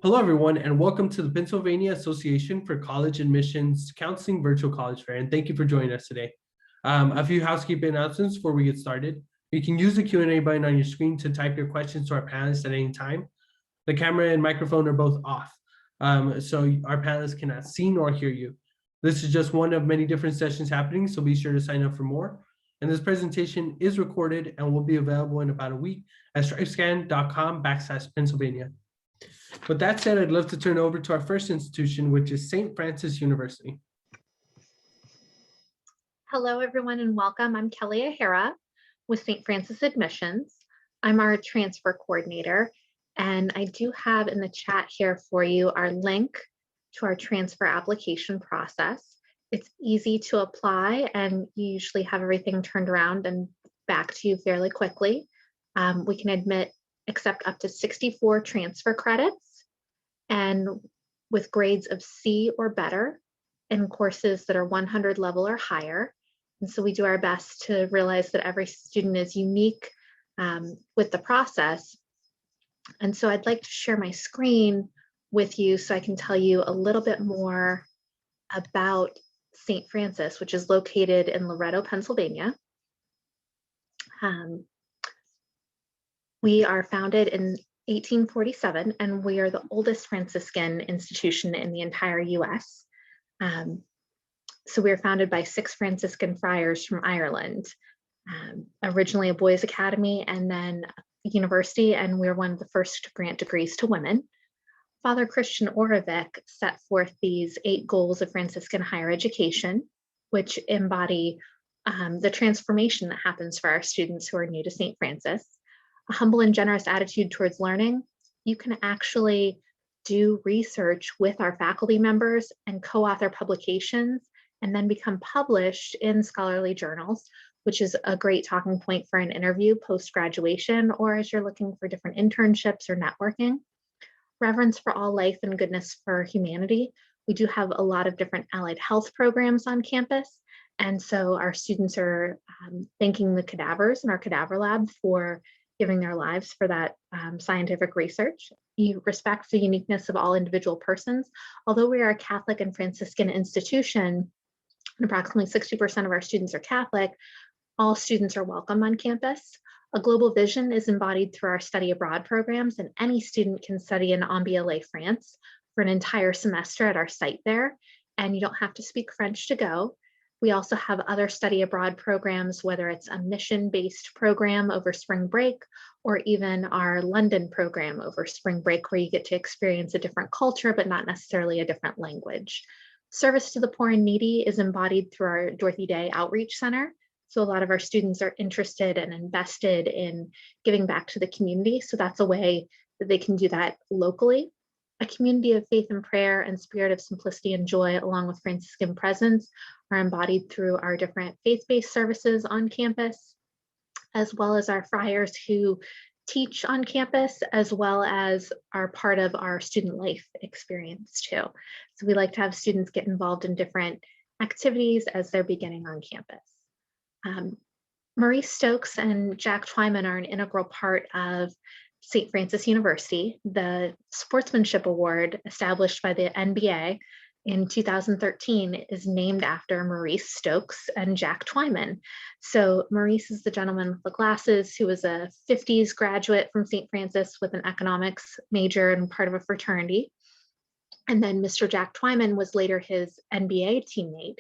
Hello, everyone, and welcome to the Pennsylvania Association for College Admissions Counseling Virtual College Fair, and thank you for joining us today. A few housekeeping announcements before we get started. You can use the Q&A button on your screen to type your questions to our panelists at any time. The camera and microphone are both off, so our panelists cannot see nor hear you. This is just one of many different sessions happening, so be sure to sign up for more. And this presentation is recorded and will be available in about a week at stripescan.com/Pennsylvania. With that said, I'd love to turn over to our first institution, which is St. Francis University. Hello, everyone, and welcome. I'm Kelly O'Hara with St. Francis Admissions. I'm our transfer coordinator, and I do have in the chat here for you our link to our transfer application process. It's easy to apply, and you usually have everything turned around and back to you fairly quickly. We can accept up to 64 transfer credits, and with grades of C or better in courses that are 100 level or higher. And so we do our best to realize that every student is unique with the process. And so I'd like to share my screen with you so I can tell you a little bit more about St. Francis, which is located in Loretto, Pennsylvania. We are founded in 1847, and we are the oldest Franciscan institution in the entire US. So we were founded by 6 Franciscan friars from Ireland, originally a boys' academy and then a university, and we were one of the first to grant degrees to women. Father Christian Orevic set forth these 8 goals of Franciscan higher education, which embody the transformation that happens for our students who are new to St. Francis. A humble and generous attitude towards learning. You can actually do research with our faculty members and co-author publications and then become published in scholarly journals, which is a great talking point for an interview post-graduation or as you're looking for different internships or networking. Reverence for all life and goodness for humanity. We do have a lot of different allied health programs on campus. And so our students are thanking the cadavers in our cadaver lab for giving their lives for that scientific research. You respect the uniqueness of all individual persons. Although we are a Catholic and Franciscan institution, and approximately 60% of our students are Catholic, all students are welcome on campus. A global vision is embodied through our study abroad programs, and any student can study in Ambielé, France for an entire semester at our site there, and you don't have to speak French to go. We also have other study abroad programs, whether it's a mission-based program over spring break, or even our London program over spring break, where you get to experience a different culture, but not necessarily a different language. Service to the poor and needy is embodied through our Dorothy Day Outreach Center. So a lot of our students are interested and invested in giving back to the community. So that's a way that they can do that locally. A community of faith and prayer and spirit of simplicity and joy, along with Franciscan presence, are embodied through our different faith-based services on campus, as well as our friars who teach on campus, as well as are part of our student life experience too. So we like to have students get involved in different activities as they're beginning on campus. Maurice Stokes and Jack Twyman are an integral part of St. Francis University. The Sportsmanship Award established by the NBA in 2013 is named after Maurice Stokes and Jack Twyman. So Maurice is the gentleman with the glasses who was a 50s graduate from St. Francis with an economics major and part of a fraternity. And then Mr. Jack Twyman was later his NBA teammate.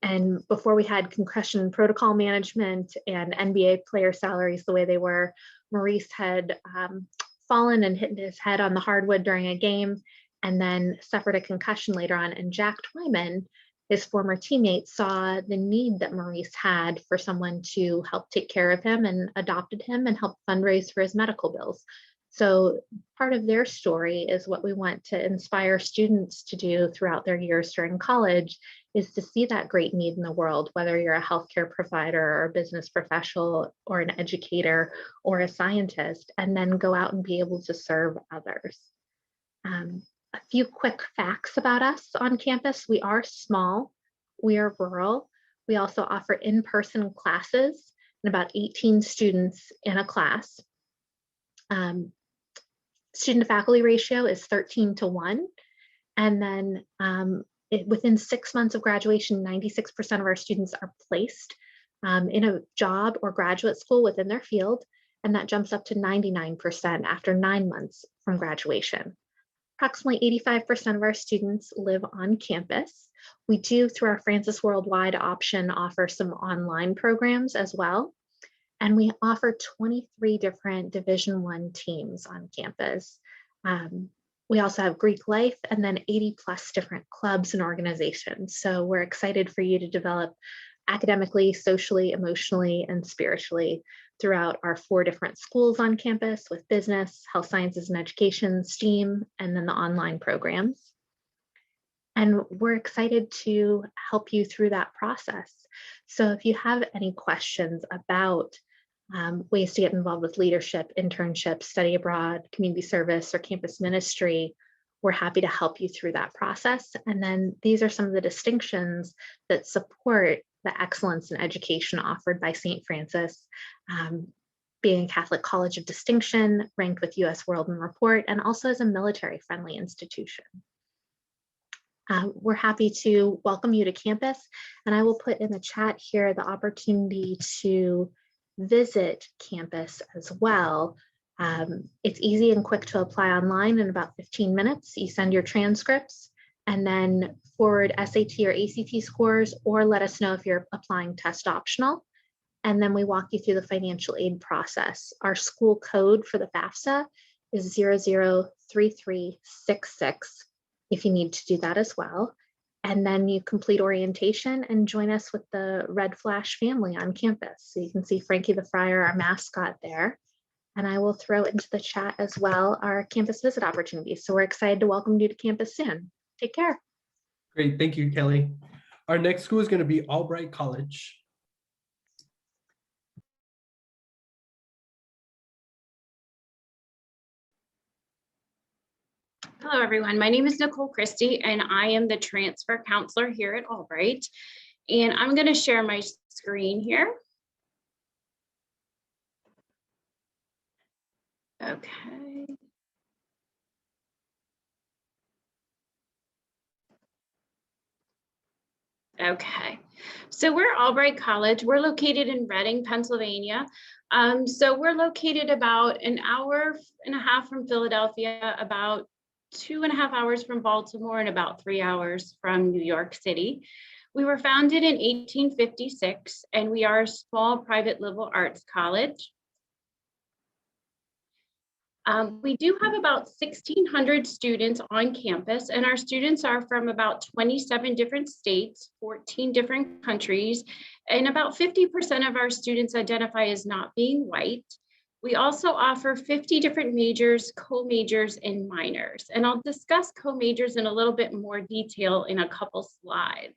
And before we had concussion protocol management and NBA player salaries the way they were, Maurice had fallen and hit his head on the hardwood during a game and then suffered a concussion later on. And Jack Twyman, his former teammate, saw the need that Maurice had for someone to help take care of him and adopted him and helped fundraise for his medical bills. So part of their story is what we want to inspire students to do throughout their years during college, is to see that great need in the world, whether you're a healthcare provider or a business professional or an educator or a scientist, and then go out and be able to serve others. A few quick facts about us on campus. We are small, we are rural. We also offer in-person classes and about 18 students in a class. Student to faculty ratio is 13:1. And then within 6 months of graduation, 96% of our students are placed in a job or graduate school within their field. And that jumps up to 99% after 9 months from graduation. Approximately 85% of our students live on campus. We do, through our Francis Worldwide option, offer some online programs as well. And we offer 23 different Division I teams on campus. We also have Greek life and then 80+ different clubs and organizations. So we're excited for you to develop academically, socially, emotionally, and spiritually throughout our 4 different schools on campus with business, health sciences and education, STEAM, and then the online programs. And we're excited to help you through that process. So if you have any questions about ways to get involved with leadership, internships, study abroad, community service, or campus ministry, we're happy to help you through that process. And then these are some of the distinctions that support the excellence in education offered by St. Francis, being a Catholic College of Distinction, ranked with US World and Report, and also as a military-friendly institution. We're happy to welcome you to campus, and I will put in the chat here the opportunity to visit campus as well. It's easy and quick to apply online in about 15 minutes. You send your transcripts and then forward SAT or ACT scores, or let us know if you're applying test optional. And then we walk you through the financial aid process. Our school code for the FAFSA is 003366 if you need to do that as well. And then you complete orientation and join us with the Red Flash family on campus. So you can see Frankie the Friar, our mascot there. And I will throw into the chat as well our campus visit opportunities. So we're excited to welcome you to campus soon. Take care. Great, thank you, Kelly. Our next school is going to be Albright College. Hello, everyone. My name is Nicole Christie, and I am the transfer counselor here at Albright. And I'm going to share my screen here. Okay. Okay, so we're Albright College. We're located in Reading, Pennsylvania. So we're located about an hour and a half from Philadelphia, about 2.5 hours from Baltimore, and about 3 hours from New York City. We were founded in 1856, and we are a small private liberal arts college. We do have about 1,600 students on campus, and our students are from about 27 different states, 14 different countries, and about 50% of our students identify as not being white. We also offer 50 different majors, co-majors, and minors, and I'll discuss co-majors in a little bit more detail in a couple slides.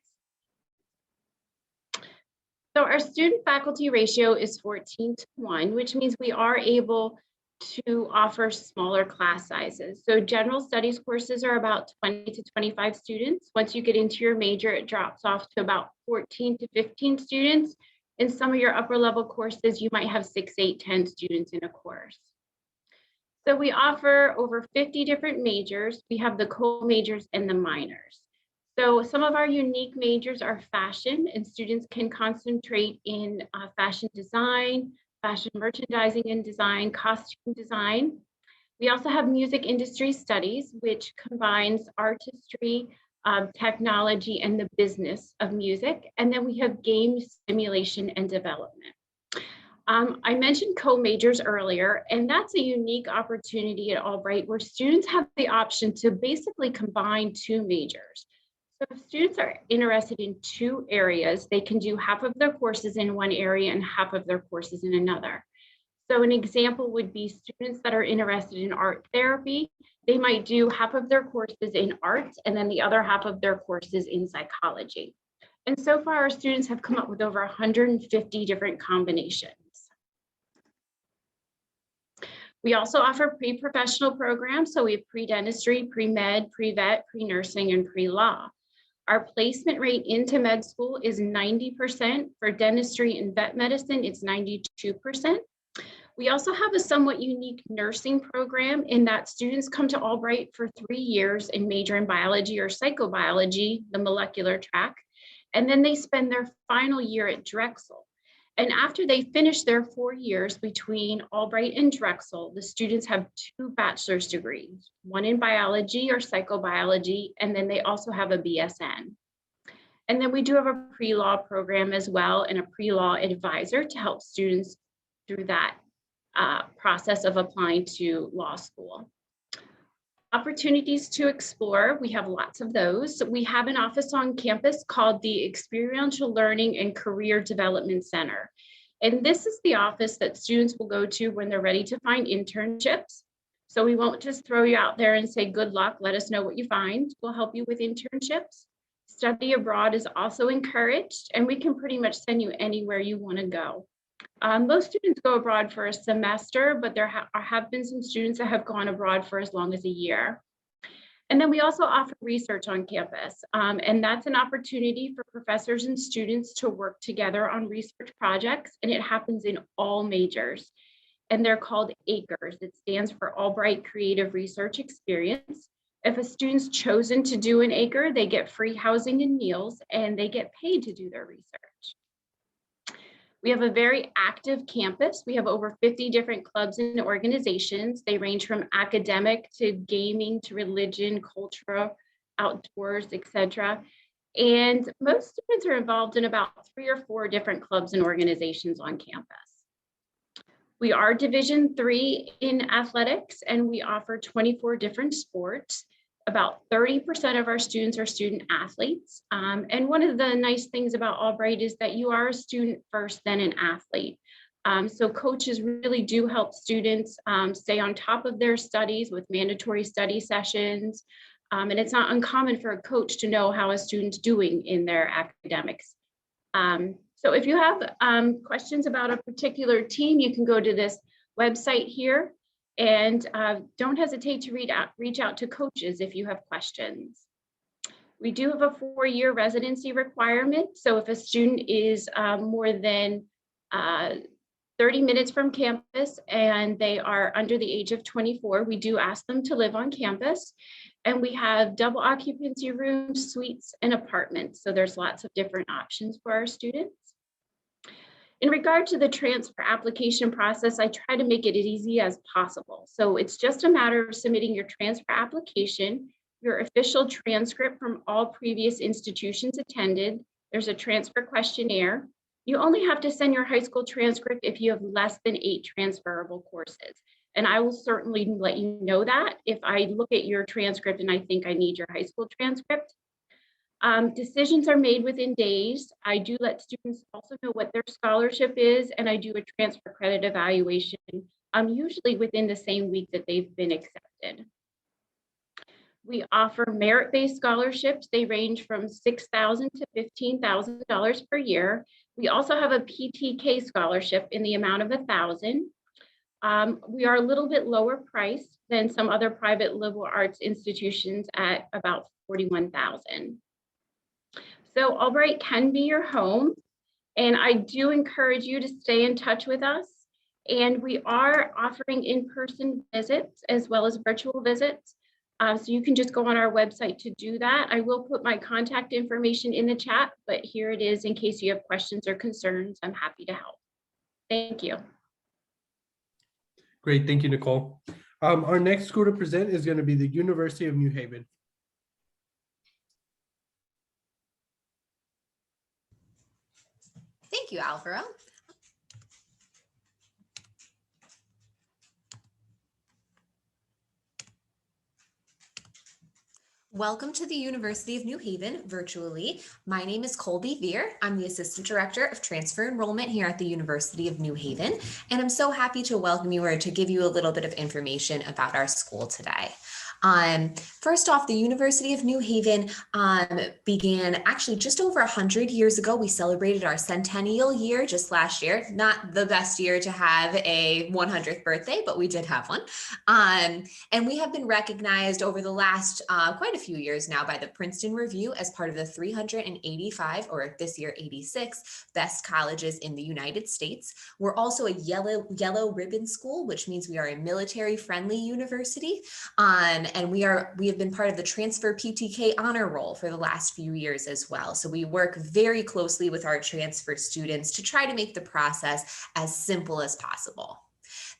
So our student faculty ratio is 14:1, which means we are able to offer smaller class sizes. So general studies courses are about 20 to 25 students. Once you get into your major, it drops off to about 14 to 15 students. In some of your upper level courses, you might have 6, 8, 10 students in a course. So we offer over 50 different majors. We have the co-majors and the minors. So some of our unique majors are fashion, and students can concentrate in fashion design, fashion merchandising and design, costume design. We also have music industry studies, which combines artistry, technology, and the business of music. And then we have game simulation and development. I mentioned co-majors earlier, and that's a unique opportunity at Albright where students have the option to basically combine 2 majors. So if students are interested in 2 areas, they can do half of their courses in one area and half of their courses in another. So an example would be students that are interested in art therapy. They might do half of their courses in arts and then the other half of their courses in psychology. And so far, our students have come up with over 150 different combinations. We also offer pre-professional programs. So we have pre-dentistry, pre-med, pre-vet, pre-nursing, and pre-law. Our placement rate into med school is 90%. For dentistry and vet medicine, it's 92%. We also have a somewhat unique nursing program in that students come to Albright for 3 years and major in biology or psychobiology, the molecular track, and then they spend their final year at Drexel. And after they finish their 4 years between Albright and Drexel, the students have 2 bachelor's degrees, one in biology or psychobiology, and then they also have a BSN. And then we do have a pre-law program as well and a pre-law advisor to help students through that process of applying to law school. Opportunities to explore, we have lots of those. We have an office on campus called the Experiential Learning and Career Development Center. And this is the office that students will go to when they're ready to find internships. So we won't just throw you out there and say, good luck, let us know what you find. We'll help you with internships. Study abroad is also encouraged, and we can pretty much send you anywhere you want to go. Most students go abroad for a semester, but there have been some students that have gone abroad for as long as a year. And then we also offer research on campus, and that's an opportunity for professors and students to work together on research projects, and it happens in all majors. And they're called ACRES. It stands for Albright Creative Research Experience. If a student's chosen to do an ACRE, they get free housing and meals, and they get paid to do their research. We have a very active campus. We have over 50 different clubs and organizations. They range from academic to gaming to religion, culture, outdoors, etc. And most students are involved in about 3 or 4 different clubs and organizations on campus. We are Division III in athletics, and we offer 24 different sports. About 30% of our students are student athletes. And one of the nice things about Albright is that you are a student first, then an athlete. So coaches really do help students stay on top of their studies with mandatory study sessions. And it's not uncommon for a coach to know how a student's doing in their academics. So if you have questions about a particular team, you can go to this website here. And don't hesitate to reach out to coaches if you have questions. We do have a 4-year residency requirement. So if a student is more than 30 minutes from campus and they are under the age of 24, we do ask them to live on campus. And we have double occupancy rooms, suites, and apartments. So there's lots of different options for our students. In regard to the transfer application process, I try to make it as easy as possible. So it's just a matter of submitting your transfer application, your official transcript from all previous institutions attended. There's a transfer questionnaire. You only have to send your high school transcript if you have less than 8 transferable courses. And I will certainly let you know that if I look at your transcript and I think I need your high school transcript. Decisions are made within days. I do let students also know what their scholarship is, and I do a transfer credit evaluation, usually within the same week that they've been accepted. We offer merit-based scholarships. They range from $6,000 to $15,000 per year. We also have a PTK scholarship in the amount of $1,000. We are a little bit lower priced than some other private liberal arts institutions at about $41,000. So Albright can be your home, and I do encourage you to stay in touch with us. And we are offering in-person visits as well as virtual visits. So you can just go on our website to do that. I will put my contact information in the chat, but here it is in case you have questions or concerns. I'm happy to help. Thank you. Great, thank you, Nicole. Our next school to present is going to be the University of New Haven. Thank you, Alvaro. Welcome to the University of New Haven virtually. My name is Colby Veer. I'm the Assistant Director of Transfer Enrollment here at the University of New Haven, and I'm so happy to welcome you or to give you a little bit of information about our school today. First off, the University of New Haven began actually just over 100 years ago. We celebrated our centennial year just last year. Not the best year to have a 100th birthday, but we did have one. And we have been recognized over the last quite a few years now by the Princeton Review as part of the 385, or this year 86, best colleges in the United States. We're also a yellow ribbon school, which means we are a military-friendly university. And we have been part of the Transfer PTK honor roll for the last few years as well. So we work very closely with our transfer students to try to make the process as simple as possible.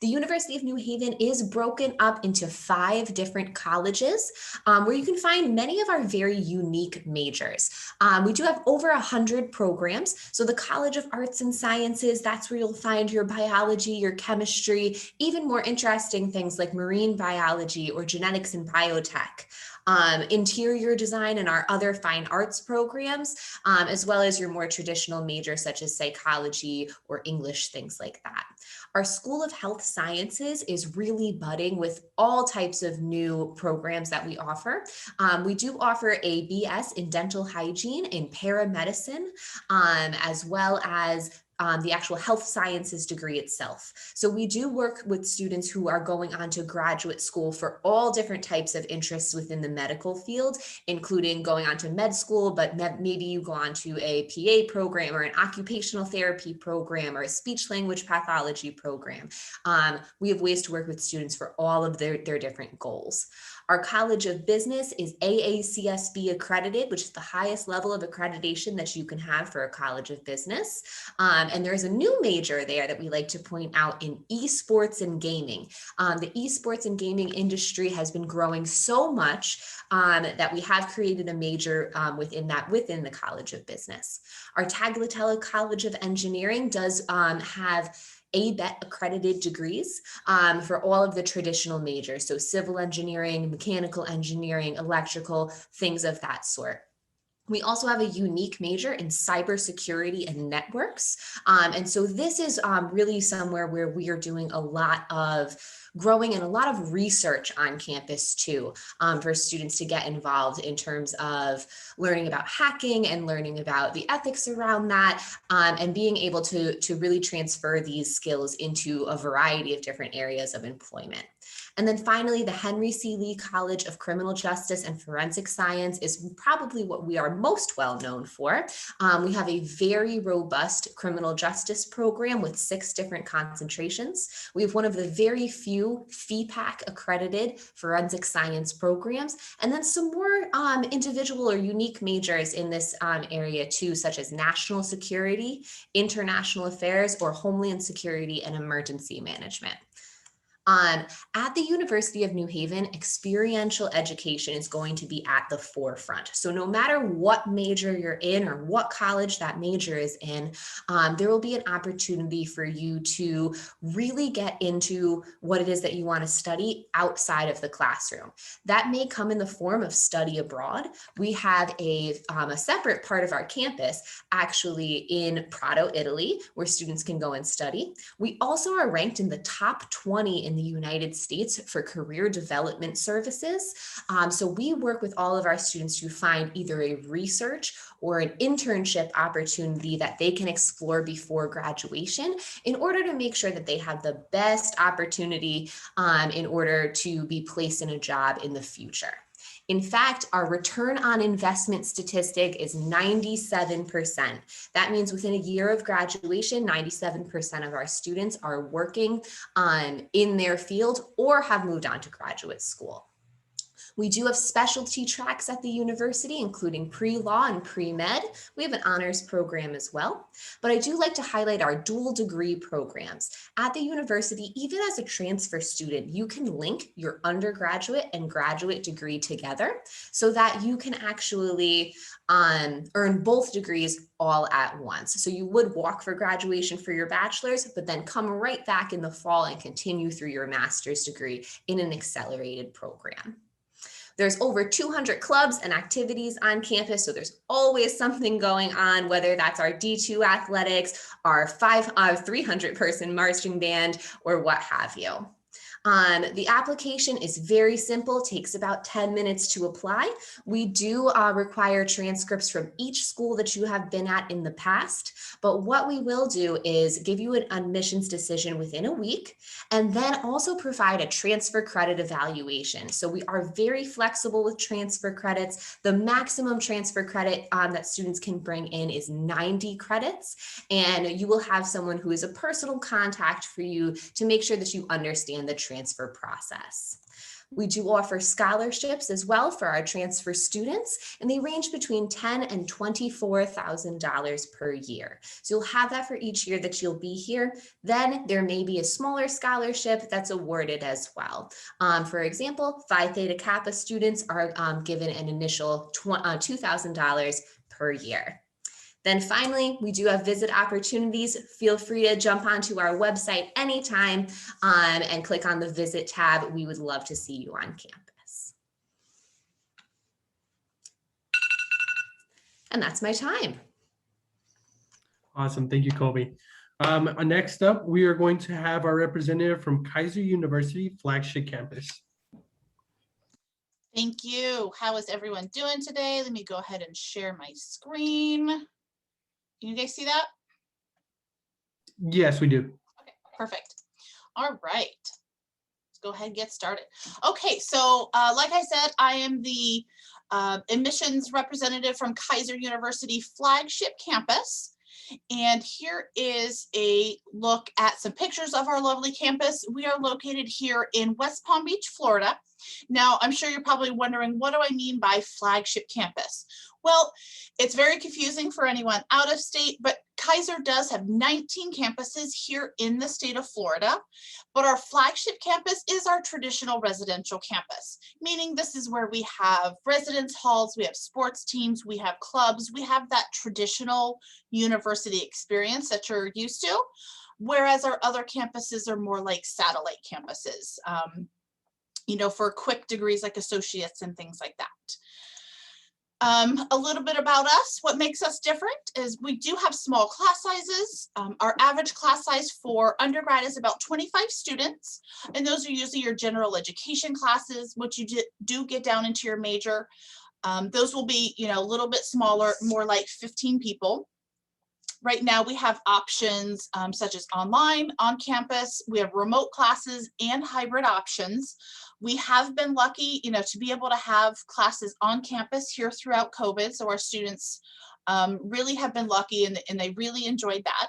The University of New Haven is broken up into 5 different colleges where you can find many of our very unique majors. We do have over 100 programs. So the College of Arts and Sciences, that's where you'll find your biology, your chemistry, even more interesting things like marine biology or genetics and biotech. Interior design and our other fine arts programs, as well as your more traditional majors such as psychology or English, things like that. Our School of Health Sciences is really budding with all types of new programs that we offer. We do offer a BS in dental hygiene, in paramedicine, as well as the actual health sciences degree itself. So we do work with students who are going on to graduate school for all different types of interests within the medical field, including going on to med school, but maybe you go on to a PA program or an occupational therapy program or a speech language pathology program. We have ways to work with students for all of their different goals. Our College of Business is AACSB accredited, which is the highest level of accreditation that you can have for a College of Business. And there's a new major there that we like to point out in esports and gaming. The esports and gaming industry has been growing so much that we have created a major within the College of Business. Our Tagliatelle College of Engineering does have ABET accredited degrees for all of the traditional majors. So civil engineering, mechanical engineering, electrical, things of that sort. We also have a unique major in cybersecurity and networks. And so this is really somewhere where we are doing a lot of growing and a lot of research on campus too, for students to get involved in terms of learning about hacking and learning about the ethics around that, and being able to really transfer these skills into a variety of different areas of employment. And then finally, the Henry C. Lee College of Criminal Justice and Forensic Science is probably what we are most well known for. We have a very robust criminal justice program with 6 different concentrations. We have one of the very few FEPAC accredited forensic science programs, and then some more individual or unique majors in this area too, such as national security, international affairs, or homeland security and emergency management. At the University of New Haven, experiential education is going to be at the forefront. So no matter what major you're in or what college that major is in, there will be an opportunity for you to really get into what it is that you want to study outside of the classroom. That may come in the form of study abroad. We have a separate part of our campus actually in Prato, Italy, where students can go and study. We also are ranked in the top 20 in the United States for career development services. So we work with all of our students to find either a research or an internship opportunity that they can explore before graduation in order to make sure that they have the best opportunity in order to be placed in a job in the future. In fact, our return on investment statistic is 97%. That means within a year of graduation, 97% of our students are working in their field or have moved on to graduate school. We do have specialty tracks at the university, including pre-law and pre-med. We have an honors program as well. But I do like to highlight our dual degree programs. At the university, even as a transfer student, you can link your undergraduate and graduate degree together so that you can actually earn both degrees all at once. So you would walk for graduation for your bachelor's, but then come right back in the fall and continue through your master's degree in an accelerated program. There's over 200 clubs and activities on campus, so there's always something going on, whether that's our D2 athletics, our 300-person marching band, or what have you. The application is very simple, takes about 10 minutes to apply. We do require transcripts from each school that you have been at in the past, but what we will do is give you an admissions decision within a week, and then also provide a transfer credit evaluation. So we are very flexible with transfer credits. The maximum transfer credit that students can bring in is 90 credits, and you will have someone who is a personal contact for you to make sure that you understand the transfer process. We do offer scholarships as well for our transfer students, and they range between $10,000 and $24,000 per year. So you'll have that for each year that you'll be here. Then there may be a smaller scholarship that's awarded as well. For example, Phi Theta Kappa students are given an initial $2,000 per year. Then finally, we do have visit opportunities. Feel free to jump onto our website anytime and click on the visit tab. We would love to see you on campus. And that's my time. Awesome. Thank you, Colby. Next up, we are going to have our representative from Keiser University, Flagship Campus. Thank you. How is everyone doing today? Let me go ahead and share my screen. Can you guys see that? Yes, we do. Okay, perfect. All right. Let's go ahead and get started. Okay, so like I said, I am the admissions representative from Keiser University Flagship Campus. And here is a look at some pictures of our lovely campus. We are located here in West Palm Beach, Florida. Now, I'm sure you're probably wondering, what do I mean by Flagship Campus? Well, it's very confusing for anyone out of state, but Keiser does have 19 campuses here in the state of Florida, but our flagship campus is our traditional residential campus, meaning this is where we have residence halls, we have sports teams, we have clubs, we have that traditional university experience that you're used to, whereas our other campuses are more like satellite campuses, you know, for quick degrees like associates and things like that. A little bit about us. What makes us different is we do have small class sizes. Our average class size for undergrad is about 25 students, and those are usually your general education classes. What you do get down into your major, those will be, you know, a little bit smaller, more like 15 people. Right now we have options such as online, on campus. We have remote classes and hybrid options. We have been lucky, you know, to be able to have classes on campus here throughout COVID. So our students really have been lucky, and they really enjoyed that.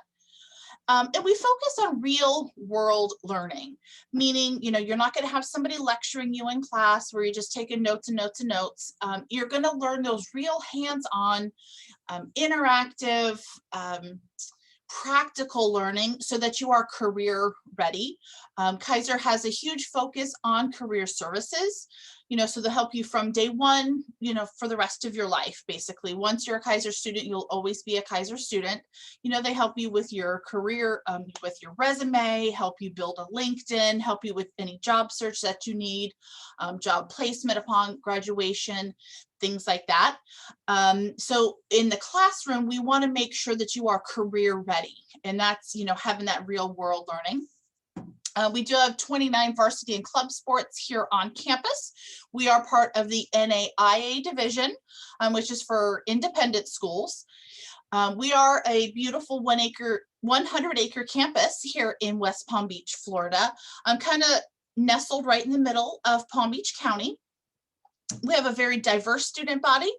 And we focus on real world learning, meaning, you know, you're not going to have somebody lecturing you in class where you're just taking notes and notes and notes. You're going to learn those real hands-on, interactive, practical learning so that you are career ready. Keiser has a huge focus on career services, you know, so they'll help you from day one, you know, for the rest of your life, basically. Once you're a Keiser student, you'll always be a Keiser student. You know, they help you with your career, with your resume, help you build a LinkedIn, help you with any job search that you need, job placement upon graduation, things like that. So in the classroom, we want to make sure that you are career ready, and that's, you know, having that real world learning. We do have 29 varsity and club sports here on campus. We are part of the NAIA division, which is for independent schools. We are a beautiful 100-acre campus here in West Palm Beach, Florida. I'm kind of nestled right in the middle of Palm Beach County. We have a very diverse student body.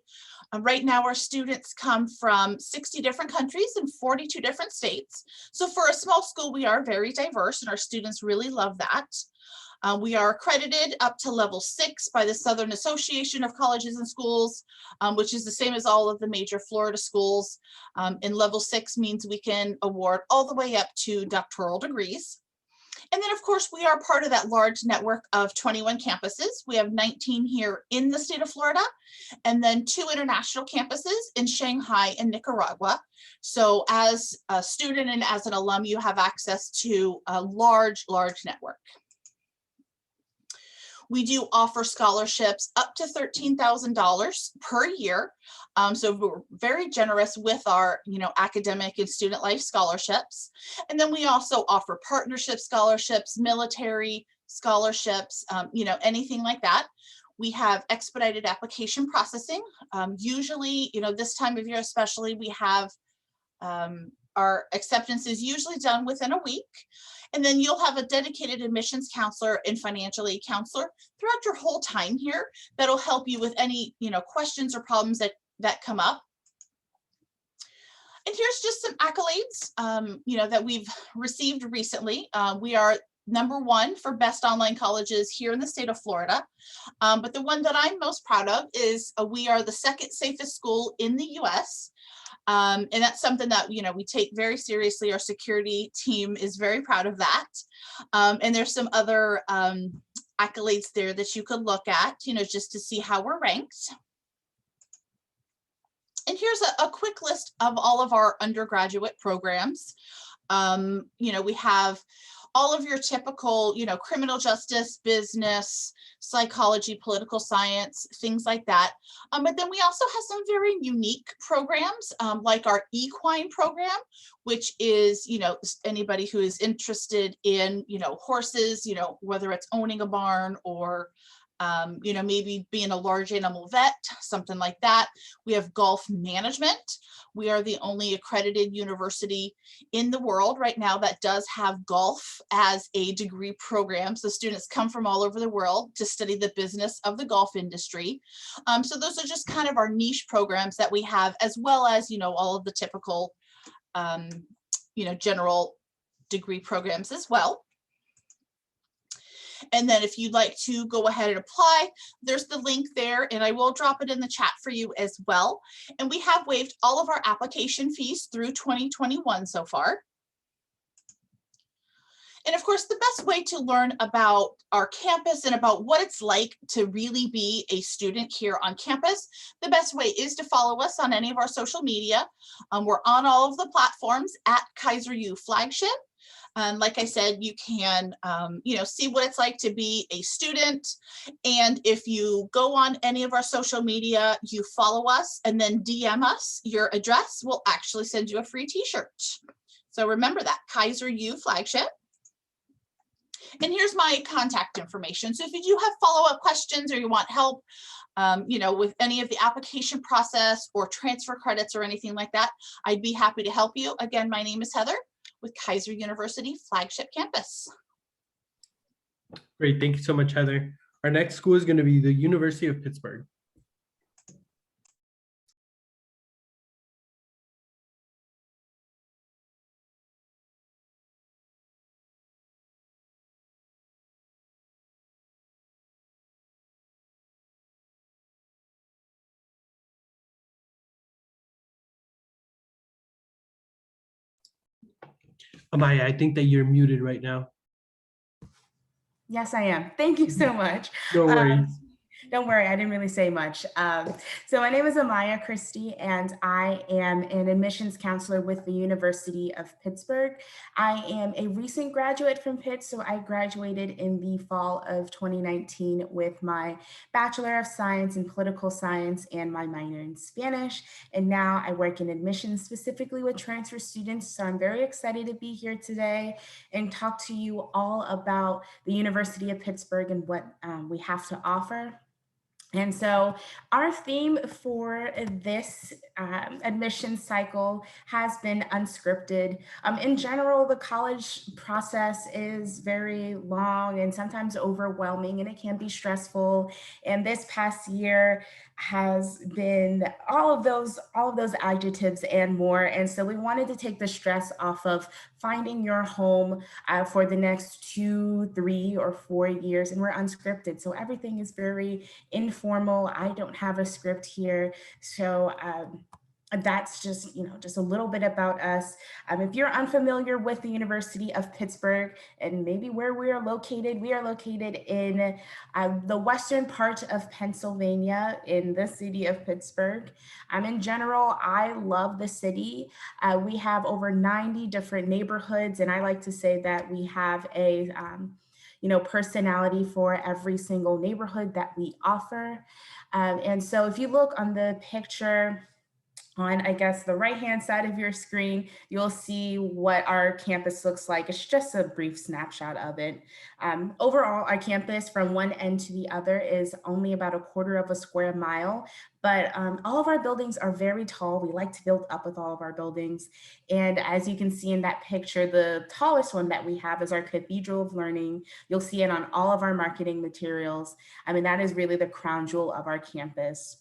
Right now, our students come from 60 different countries and 42 different states. So for a small school, we are very diverse, and our students really love that. We are accredited up to level 6 by the Southern Association of Colleges and Schools, which is the same as all of the major Florida schools. And level 6 means we can award all the way up to doctoral degrees. And then, of course, we are part of that large network of 21 campuses. We have 19 here in the state of Florida, and then 2 international campuses in Shanghai and Nicaragua. So as a student and as an alum, you have access to a large, large network. We do offer scholarships up to $13,000 per year. So we're very generous with our, you know, academic and student life scholarships. And then we also offer partnership scholarships, military, scholarships, anything like that. We have expedited application processing. Usually, this time of year especially, we have our acceptance is usually done within a week. And then you'll have a dedicated admissions counselor and financial aid counselor throughout your whole time here that'll help you with any questions or problems that come up. And here's just some accolades that we've received recently. We are #1 for best online colleges here in the state of Florida. But the one that I'm most proud of is we are the 2nd safest school in the US. And that's something that, we take very seriously. Our security team is very proud of that. And there's some other accolades there that you could look at, just to see how we're ranked. And here's a quick list of all of our undergraduate programs. We have all of your typical, criminal justice, business, psychology, political science, things like that. But then we also have some very unique programs, like our equine program, which is, anybody who is interested in, horses, whether it's owning a barn or maybe being a large animal vet, something like that. We have golf management. We are the only accredited university in the world right now that does have golf as a degree program. So students come from all over the world to study the business of the golf industry. So those are just kind of our niche programs that we have, as well as, all of the typical, general degree programs as well. And then if you'd like to go ahead and apply, there's the link there, and I will drop it in the chat for you as well. And we have waived all of our application fees through 2021 so far. And of course, the best way to learn about our campus and about what it's like to really be a student here on campus, the best way is to follow us on any of our social media. We're on all of the platforms at Keiser U Flagship. Like I said, you can, see what it's like to be a student. And if you go on any of our social media, you follow us and then DM us your address, we'll actually send you a free t-shirt. So remember that, Keiser U Flagship. And here's my contact information. So if you do have follow-up questions or you want help, with any of the application process or transfer credits or anything like that, I'd be happy to help you. Again, my name is Heather with Keiser University Flagship Campus. Great, thank you so much, Heather. Our next school is going to be the University of Pittsburgh. Amaya, I think that you're muted right now. Yes, I am. Thank you so much. No worries. Don't worry, I didn't really say much. So my name is Amaya Christie, and I am an admissions counselor with the University of Pittsburgh. I am a recent graduate from Pitt, so I graduated in the fall of 2019 with my Bachelor of Science in Political Science and my minor in Spanish. And now I work in admissions specifically with transfer students. So I'm very excited to be here today and talk to you all about the University of Pittsburgh and what we have to offer. And so our theme for this admission cycle has been unscripted. In general, the college process is very long and sometimes overwhelming, and it can be stressful. And this past year has been all of those adjectives and more. And so we wanted to take the stress off of finding your home for the next 2, 3, or 4 years, and we're unscripted. So everything is very informal. I don't have a script here. So that's just a little bit about us. If you're unfamiliar with the University of Pittsburgh and maybe where we are located in the western part of Pennsylvania in the city of Pittsburgh. In general, I love the city. We have over 90 different neighborhoods, and I like to say that we have a personality for every single neighborhood that we offer. And so if you look on the picture On, I guess, the right-hand side of your screen, you'll see what our campus looks like. It's just a brief snapshot of it. Overall, our campus from one end to the other is only about 1/4 of a square mile, but all of our buildings are very tall. We like to build up with all of our buildings. And as you can see in that picture, the tallest one that we have is our Cathedral of Learning. You'll see it on all of our marketing materials. I mean, that is really the crown jewel of our campus.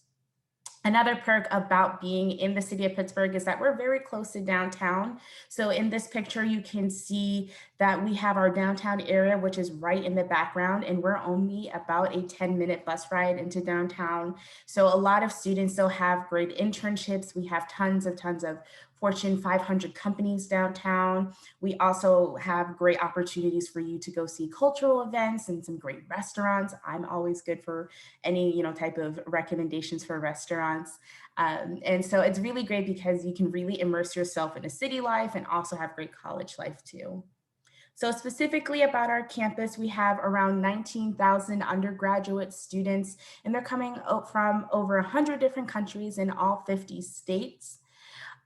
Another perk about being in the city of Pittsburgh is that we're very close to downtown. So in this picture, you can see that we have our downtown area, which is right in the background, and we're only about a 10-minute bus ride into downtown. So a lot of students still have great internships. We have tons of Fortune 500 companies downtown. We also have great opportunities for you to go see cultural events and some great restaurants. I'm always good for any type of recommendations for restaurants. And so it's really great because you can really immerse yourself in a city life and also have great college life too. So specifically about our campus, we have around 19,000 undergraduate students, and they're coming from over 100 different countries in all 50 states.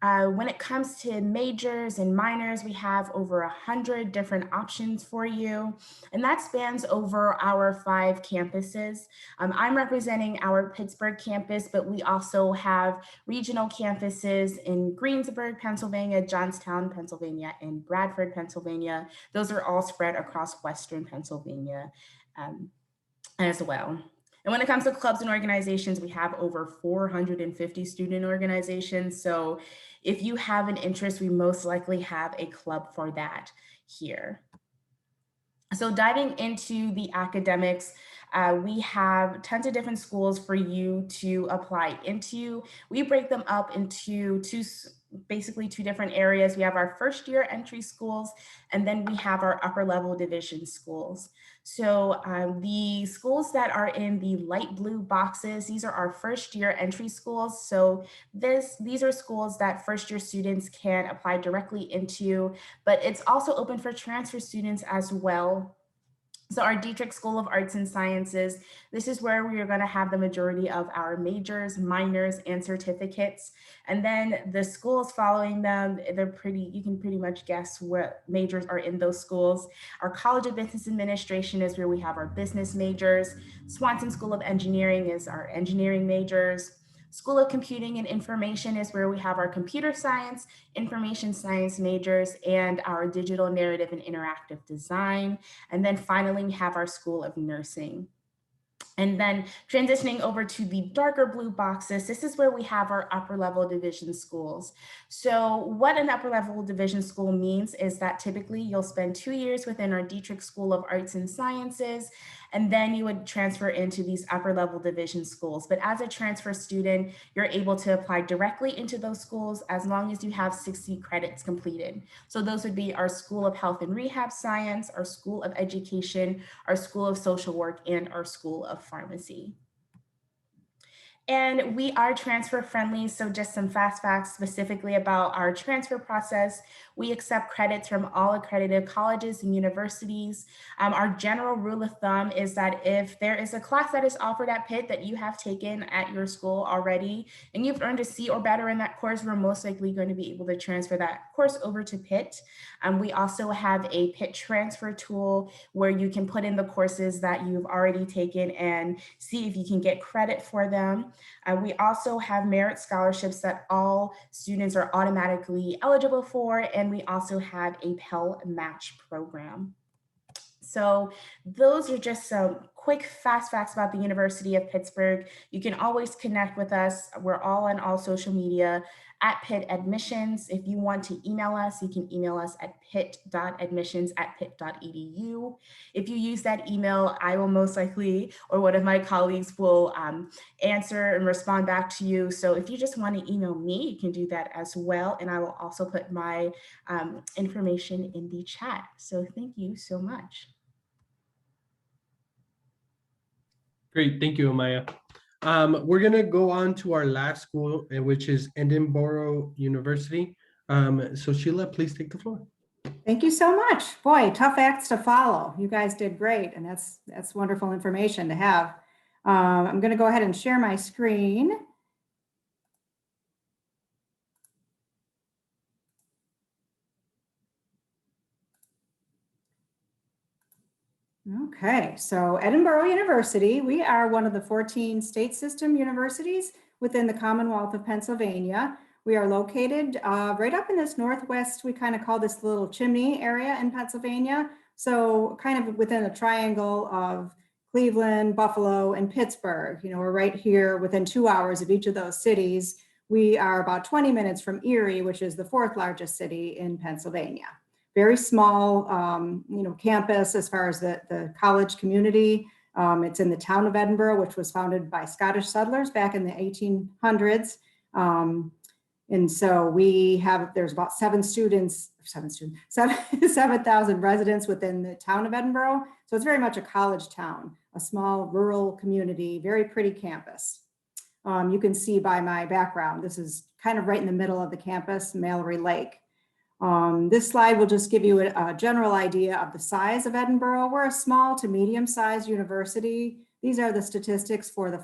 When it comes to majors and minors, we have over 100 different options for you, and that spans over our 5 campuses. I'm representing our Pittsburgh campus, but we also have regional campuses in Greensburg, Pennsylvania, Johnstown, Pennsylvania, and Bradford, Pennsylvania. Those are all spread across Western Pennsylvania as well. And when it comes to clubs and organizations, we have over 450 student organizations. So if you have an interest, we most likely have a club for that here. So diving into the academics, we have tons of different schools for you to apply into. We break them up into basically two different areas. We have our first year entry schools, and then we have our upper level division schools. So the schools that are in the light blue boxes, these are our first year entry schools. So these are schools that first year students can apply directly into, but it's also open for transfer students as well. So our Dietrich School of Arts and Sciences, this is where we are going to have the majority of our majors, minors, and certificates. And then the schools following them, you can pretty much guess what majors are in those schools. Our College of Business Administration is where we have our business majors. Swanson School of Engineering is our engineering majors. School of Computing and Information is where we have our computer science, information science majors, and our digital narrative and interactive design. And then finally, we have our School of Nursing. And then transitioning over to the darker blue boxes, this is where we have our upper level division schools. So what an upper level division school means is that typically you'll spend 2 years within our Dietrich School of Arts and Sciences, and then you would transfer into these upper level division schools. But as a transfer student, you're able to apply directly into those schools as long as you have 60 credits completed. So those would be our School of Health and Rehab Science, our School of Education, our School of Social Work, and our School of Pharmacy. And we are transfer friendly, so just some fast facts specifically about our transfer process. We accept credits from all accredited colleges and universities. Our general rule of thumb is that if there is a class that is offered at Pitt that you have taken at your school already, and you've earned a C or better in that course, we're most likely going to be able to transfer that course over to Pitt. We also have a Pitt transfer tool where you can put in the courses that you've already taken and see if you can get credit for them. We also have merit scholarships that all students are automatically eligible for, and we also have a Pell Match program. So those are just some quick fast facts about the University of Pittsburgh. You can always connect with us. We're all on all social media at Pitt Admissions. If you want to email us, you can email us at pitt.admissions@pitt.edu. If you use that email, I will most likely, or one of my colleagues will answer and respond back to you. So if you just want to email me, you can do that as well. And I will also put my information in the chat. So thank you so much. Great, thank you, Amaya. We're gonna go on to our last school, which is Edinboro University. So Sheila, please take the floor. Thank you so much. Boy, tough acts to follow. You guys did great, and that's wonderful information to have. I'm gonna go ahead and share my screen. Okay, so Edinboro University, we are one of the 14 state system universities within the Commonwealth of Pennsylvania. We are located right up in this northwest, we kind of call this little chimney area in Pennsylvania. So kind of within a triangle of Cleveland, Buffalo, and Pittsburgh. You know, we're right here within 2 hours of each of those cities. We are about 20 minutes from Erie, which is the 4th largest city in Pennsylvania. Very small, campus as far as the college community. It's in the town of Edinboro, which was founded by Scottish settlers back in the 1800s. And so there's about 7,000 residents within the town of Edinboro. So it's very much a college town, a small rural community, very pretty campus. You can see by my background, this is kind of right in the middle of the campus, Mallory Lake. This slide will just give you a general idea of the size of Edinboro. We're a small to medium-sized university. These are the statistics for the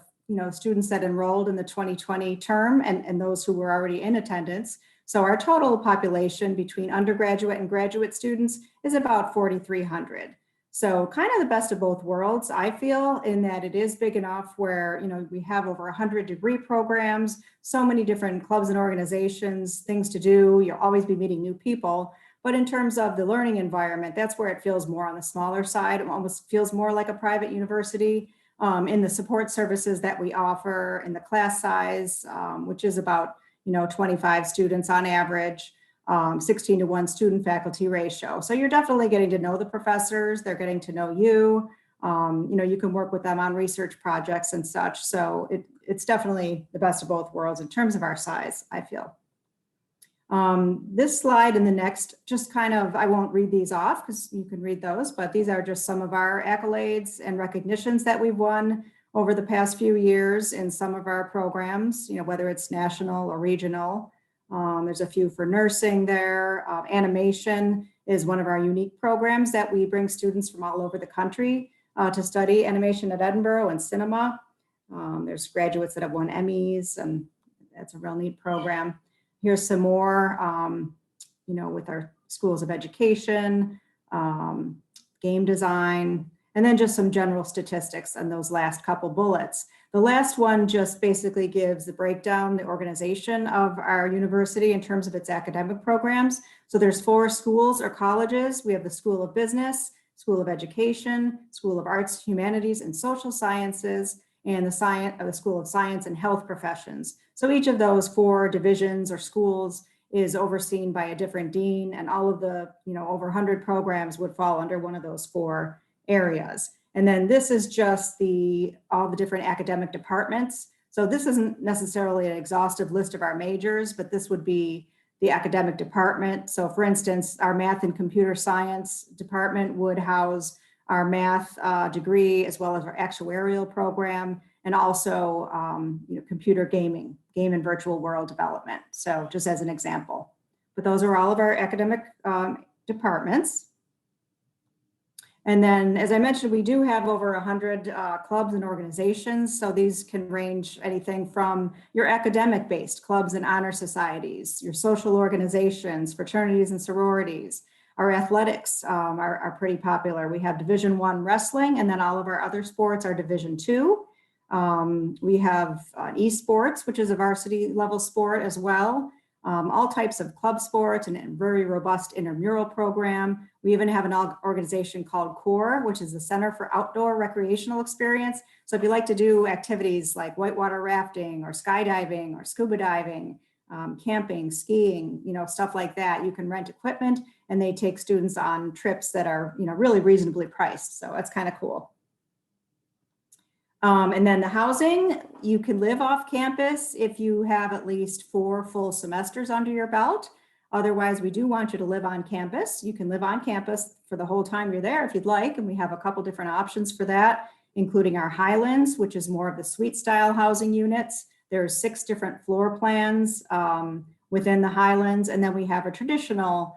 students that enrolled in the 2020 term and those who were already in attendance. So our total population between undergraduate and graduate students is about 4,300. So kind of the best of both worlds, I feel, in that it is big enough where, we have over 100 degree programs, so many different clubs and organizations, things to do. You'll always be meeting new people. But in terms of the learning environment, that's where it feels more on the smaller side. It almost feels more like a private university. In the support services that we offer, in the class size, which is about 25 students on average, 16:1 student faculty ratio. So you're definitely getting to know the professors, they're getting to know you. You can work with them on research projects and such. So it's definitely the best of both worlds in terms of our size, I feel. This slide and the next, just kind of, I won't read these off because you can read those, but these are just some of our accolades and recognitions that we've won over the past few years in some of our programs, whether it's national or regional. There's a few for nursing there. Animation is one of our unique programs that we bring students from all over the country to study animation at Edinboro and cinema. There's graduates that have won Emmys, and that's a real neat program. Here's some more, with our schools of education, game design, and then just some general statistics on those last couple bullets. The last one just basically gives the breakdown, the organization of our university in terms of its academic programs. So there's 4 schools or colleges. We have the School of Business, School of Education, School of Arts, Humanities, and Social Sciences, and the School of Science and Health Professions. So each of those 4 divisions or schools is overseen by a different dean, and all of the, over 100 programs would fall under one of those 4 areas. And then this is just all the different academic departments. So this isn't necessarily an exhaustive list of our majors, but this would be the academic department. So for instance, our math and computer science department would house our math degree, as well as our actuarial program, and also computer game and virtual world development. So just as an example, but those are all of our academic departments. And then, as I mentioned, we do have over 100 clubs and organizations. So these can range anything from your academic-based clubs and honor societies, your social organizations, fraternities and sororities. Our athletics are pretty popular. We have Division I wrestling, and then all of our other sports are Division II. We have esports, which is a varsity level sport as well. All types of club sports and a very robust intramural program. We even have an organization called CORE, which is the Center for Outdoor Recreational Experience. So if you like to do activities like whitewater rafting or skydiving or scuba diving, camping, skiing, stuff like that, you can rent equipment, and they take students on trips that are, really reasonably priced. So that's kind of cool. And then the housing, you can live off campus if you have at least 4 full semesters under your belt. Otherwise, we do want you to live on campus. You can live on campus for the whole time you're there if you'd like. And we have a couple different options for that, including our Highlands, which is more of the suite style housing units. There's 6 different floor plans within the Highlands. And then we have a traditional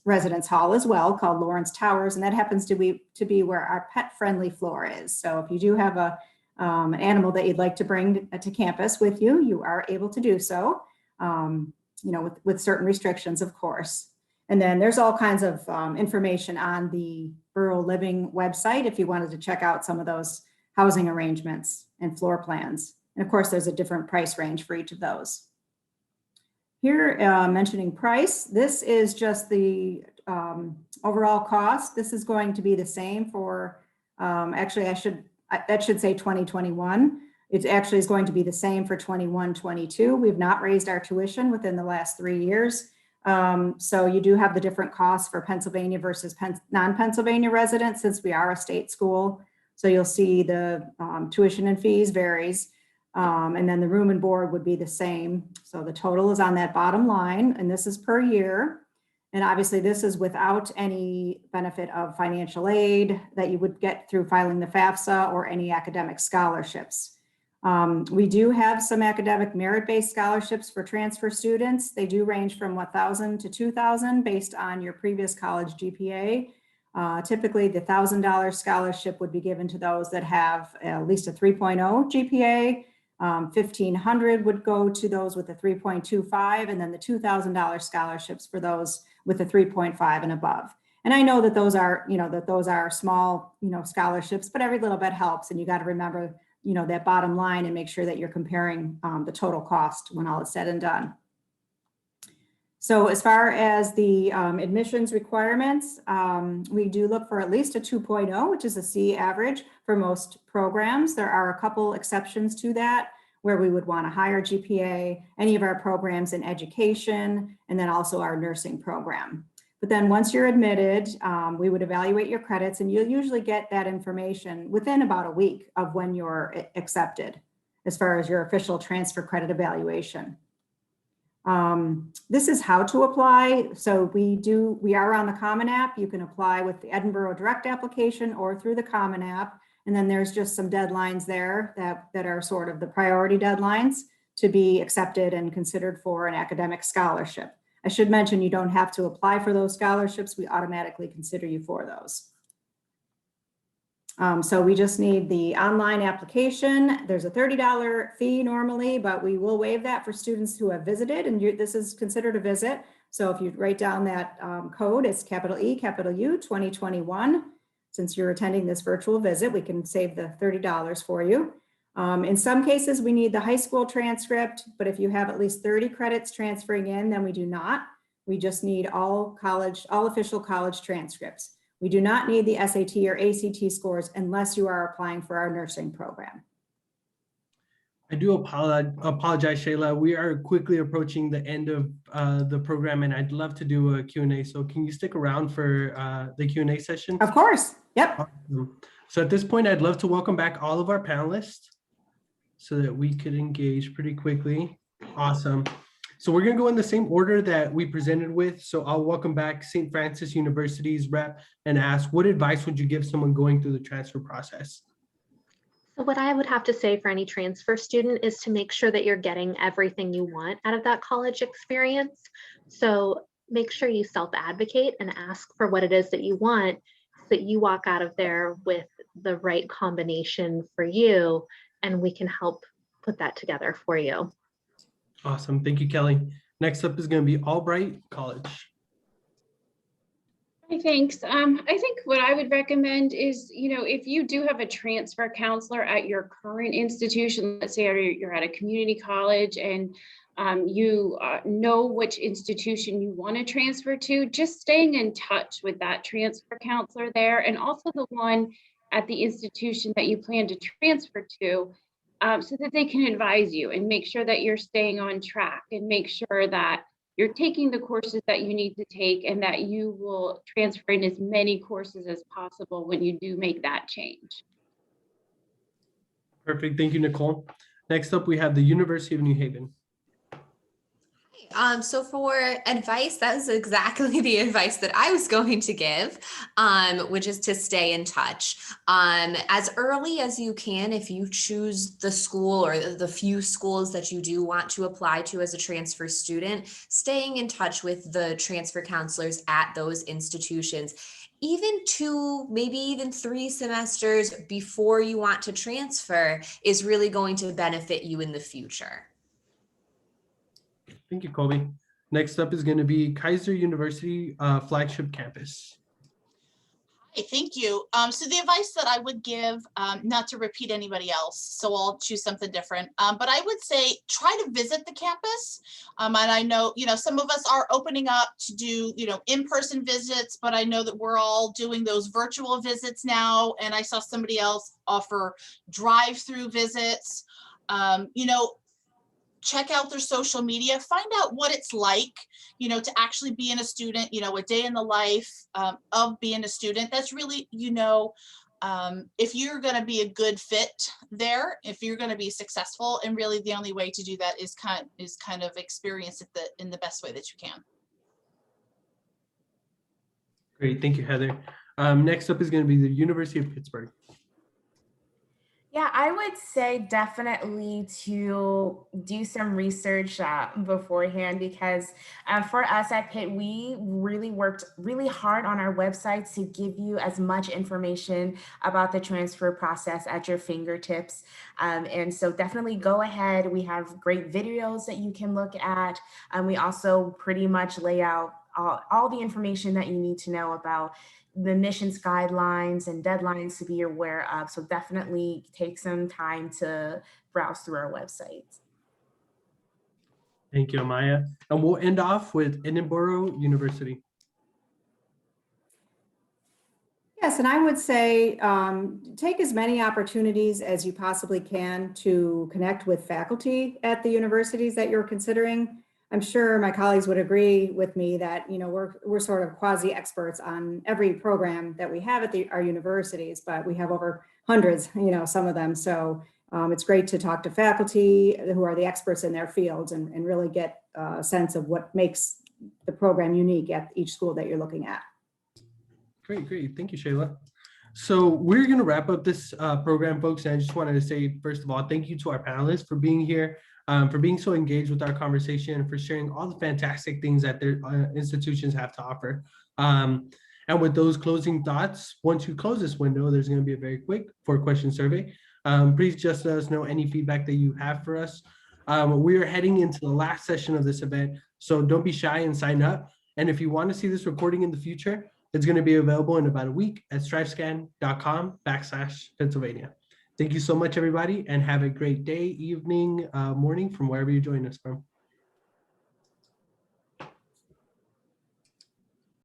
residence hall as well, called Lawrence Towers, and that happens to be where our pet-friendly floor is. So if you do have an animal that you'd like to bring to campus with you, you are able to do so, with certain restrictions, of course. And then there's all kinds of information on the Edinboro Living website if you wanted to check out some of those housing arrangements and floor plans. And of course, there's a different price range for each of those. Here, mentioning price, this is just the overall cost. This is going to be the same for, actually, that should say 2021. It actually is going to be the same for 21-22. We've not raised our tuition within the last 3 years. So you do have the different costs for Pennsylvania versus non-Pennsylvania residents, since we are a state school. So you'll see the tuition and fees varies. And then the room and board would be the same. So the total is on that bottom line, and this is per year. And obviously this is without any benefit of financial aid that you would get through filing the FAFSA or any academic scholarships. We do have some academic merit-based scholarships for transfer students. They do range from 1,000 to 2,000 based on your previous college GPA. Typically, the $1,000 scholarship would be given to those that have at least a 3.0 GPA. 1,500 would go to those with a 3.25, and then the $2,000 scholarships for those with a 3.5 and above. And I know that those are small, scholarships, but every little bit helps. And you got to remember, that bottom line and make sure that you're comparing the total cost when all is said and done. So as far as the admissions requirements, we do look for at least a 2.0, which is a C average for most programs. There are a couple exceptions to that, where we would want a higher GPA, any of our programs in education, and then also our nursing program. But then once you're admitted, we would evaluate your credits, and you'll usually get that information within about a week of when you're accepted, as far as your official transfer credit evaluation. This is how to apply. So we are on the Common App. You can apply with the Edinboro Direct application or through the Common App. And then there's just some deadlines there that are sort of the priority deadlines to be accepted and considered for an academic scholarship. I should mention you don't have to apply for those scholarships. We automatically consider you for those. So we just need the online application. There's a $30 fee normally, but we will waive that for students who have visited, and this is considered a visit. So if you write down that code, it's capital E, capital U, 2021. Since you're attending this virtual visit, we can save the $30 for you. In some cases, we need the high school transcript, but if you have at least 30 credits transferring in, then we do not. We just need all official college transcripts. We do not need the SAT or ACT scores unless you are applying for our nursing program. I do apologize, Shayla. We are quickly approaching the end of the program, and I'd love to do a Q&A. So can you stick around for the Q&A session? Of course. Yep. Awesome. So at this point, I'd love to welcome back all of our panelists so that we could engage pretty quickly. Awesome. So we're going to go in the same order that we presented with. So I'll welcome back St. Francis University's rep and ask, what advice would you give someone going through the transfer process? So what I would have to say for any transfer student is to make sure that you're getting everything you want out of that college experience. So make sure you self-advocate and ask for what it is that you want, so that you walk out of there with the right combination for you, and we can help put that together for you. Awesome. Thank you, Kelly. Next up is going to be Albright College. Hi, thanks. I think what I would recommend is, if you do have a transfer counselor at your current institution, let's say you're at a community college and you know which institution you want to transfer to, just staying in touch with that transfer counselor there, and also the one at the institution that you plan to transfer to, so that they can advise you and make sure that you're staying on track and make sure that you're taking the courses that you need to take, and that you will transfer in as many courses as possible when you do make that change. Perfect. Thank you, Nicole. Next up, we have the University of New Haven. So for advice, that is exactly the advice that I was going to give, which is to stay in touch. As early as you can, if you choose the school or the few schools that you do want to apply to as a transfer student, staying in touch with the transfer counselors at those institutions, even 2, maybe even 3 semesters before you want to transfer, is really going to benefit you in the future. Thank you, Colby. Next up is going to be Keiser University Flagship Campus. Hey, thank you. So the advice that I would give, not to repeat anybody else, so I'll choose something different. But I would say try to visit the campus. And I know, some of us are opening up to do, in-person visits, but I know that we're all doing those virtual visits now. And I saw somebody else offer drive-through visits. Check out their social media, find out what it's like, to actually being a student, a day in the life of being a student. That's really, if you're going to be a good fit there, if you're going to be successful, and really the only way to do that is kind of experience it in the best way that you can. Great, thank you, Heather. Next up is going to be the University of Pittsburgh. Yeah, I would say definitely to do some research beforehand, because for us at Pitt, we really worked really hard on our website to give you as much information about the transfer process at your fingertips. And so definitely go ahead. We have great videos that you can look at. We also pretty much lay out all the information that you need to know about the admissions guidelines and deadlines to be aware of. So definitely take some time to browse through our website. Thank you, Amaya. And we'll end off with Edinboro University. Yes, and I would say take as many opportunities as you possibly can to connect with faculty at the universities that you're considering. I'm sure my colleagues would agree with me that we're sort of quasi experts on every program that we have at our universities, but we have over hundreds, some of them. So it's great to talk to faculty who are the experts in their fields and really get a sense of what makes the program unique at each school that you're looking at. Great. Thank you, Shayla. So we're going to wrap up this program, folks. And I just wanted to say, first of all, thank you to our panelists for being here, for being so engaged with our conversation, and for sharing all the fantastic things that their institutions have to offer. And with those closing thoughts, once you close this window, there's going to be a very quick 4-question survey. Please just let us know any feedback that you have for us. We are heading into the last session of this event, so don't be shy and sign up. And if you want to see this recording in the future, it's going to be available in about a week at strivescan.com/Pennsylvania. Thank you so much, everybody, and have a great day, evening, morning from wherever you're joining us from.